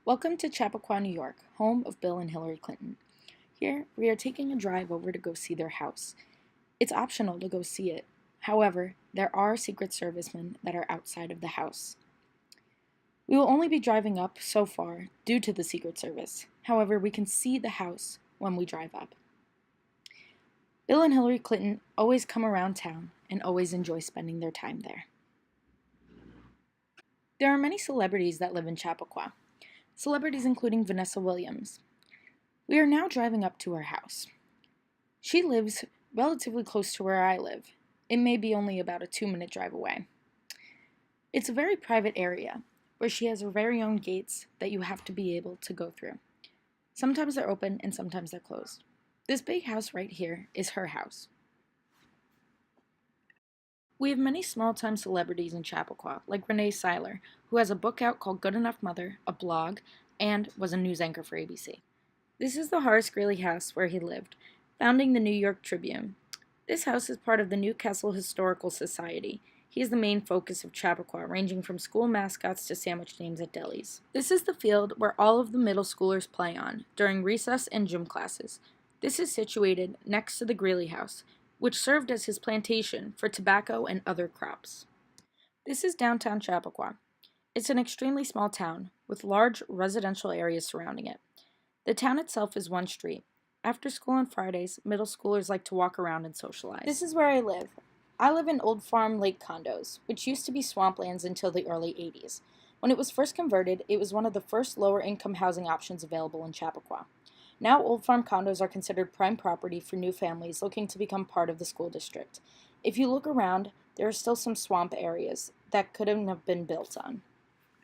Welcome to Chappaqua, New York, home of Bill and Hillary Clinton. Here, we are taking a drive over to go see their house. It's optional to go see it. However, there are Secret Servicemen that are outside of the house. We will only be driving up so far due to the Secret Service. However, we can see the house when we drive up. Bill and Hillary Clinton always come around town and always enjoy spending their time there. There are many celebrities that live in Chappaqua. Celebrities including Vanessa Williams. We are now driving up to her house. She lives relatively close to where I live. It may be only about a 2-minute drive away. It's a very private area where she has her very own gates that you have to be able to go through. Sometimes they're open and sometimes they're closed. This big house right here is her house. We have many small-time celebrities in Chappaqua, like Renee Seiler, who has a book out called Good Enough Mother, a blog, and was a news anchor for ABC. This is the Horace Greeley house where he lived, founding the New York Tribune. This house is part of the Newcastle Historical Society. He is the main focus of Chappaqua, ranging from school mascots to sandwich names at delis. This is the field where all of the middle schoolers play on, during recess and gym classes. This is situated next to the Greeley house, which served as his plantation for tobacco and other crops. This is downtown Chappaqua. It's an extremely small town, with large residential areas surrounding it. The town itself is one street. After school on Fridays, middle schoolers like to walk around and socialize. This is where I live. I live in Old Farm Lake condos, which used to be swamplands until the early 80s. When it was first converted, it was one of the first lower-income housing options available in Chappaqua. Now Old Farm condos are considered prime property for new families looking to become part of the school district. If you look around, there are still some swamp areas that couldn't have been built on.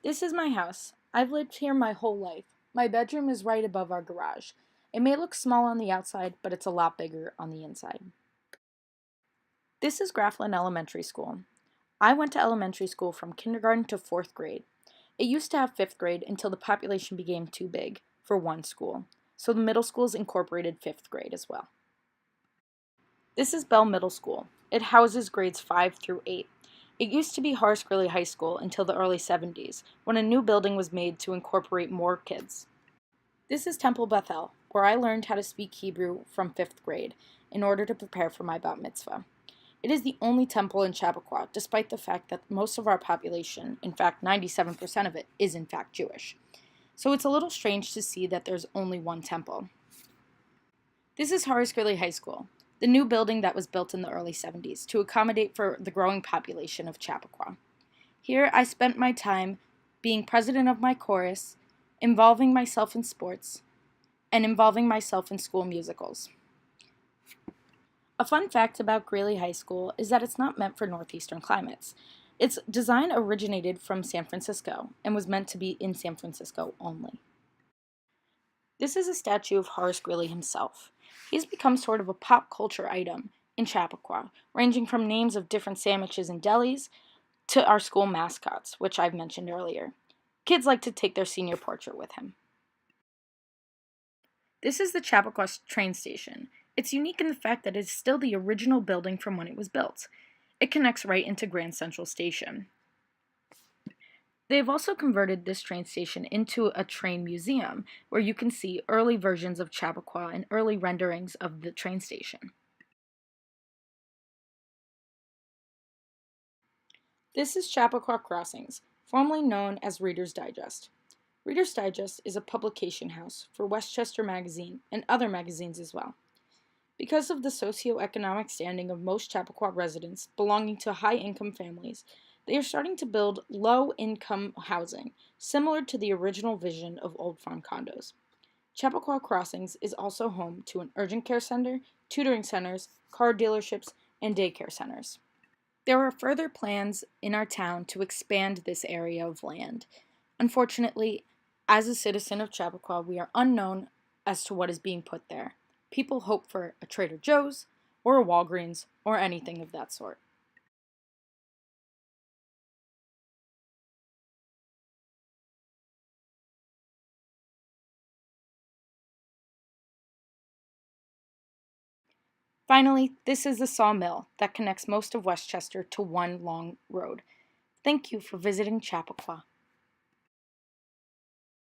This is my house. I've lived here my whole life. My bedroom is right above our garage. It may look small on the outside, but it's a lot bigger on the inside. This is Grafflin Elementary School. I went to elementary school from kindergarten to 4th grade. It used to have 5th grade until the population became too big for one school, so the middle schools incorporated 5th grade as well. This is Bell Middle School. It houses grades 5 through 8. It used to be Horace Greeley High School until the early 70s, when a new building was made to incorporate more kids. This is Temple Bethel, where I learned how to speak Hebrew from 5th grade in order to prepare for my bat mitzvah. It is the only temple in Chappaqua, despite the fact that most of our population, in fact 97% of it, is in fact Jewish. So it's a little strange to see that there's only one temple. This is Horace Greeley High School, the new building that was built in the early 70s to accommodate for the growing population of Chappaqua. Here I spent my time being president of my chorus, involving myself in sports, and involving myself in school musicals. A fun fact about Greeley High School is that it's not meant for northeastern climates. Its design originated from San Francisco and was meant to be in San Francisco only. This is a statue of Horace Greeley himself. He's become sort of a pop culture item in Chappaqua, ranging from names of different sandwiches and delis to our school mascots, which I've mentioned earlier. Kids like to take their senior portrait with him. This is the Chappaqua train station. It's unique in the fact that it is still the original building from when it was built. It connects right into Grand Central Station. They have also converted this train station into a train museum, where you can see early versions of Chappaqua and early renderings of the train station. This is Chappaqua Crossings, formerly known as Reader's Digest. Reader's Digest is a publication house for Westchester Magazine and other magazines as well. Because of the socioeconomic standing of most Chappaqua residents belonging to high-income families, they are starting to build low-income housing, similar to the original vision of Old Farm condos. Chappaqua Crossings is also home to an urgent care center, tutoring centers, car dealerships, and daycare centers. There are further plans in our town to expand this area of land. Unfortunately, as a citizen of Chappaqua, we are unknown as to what is being put there. People hope for a Trader Joe's, or a Walgreens, or anything of that sort. Finally, this is the sawmill that connects most of Westchester to one long road. Thank you for visiting Chappaqua.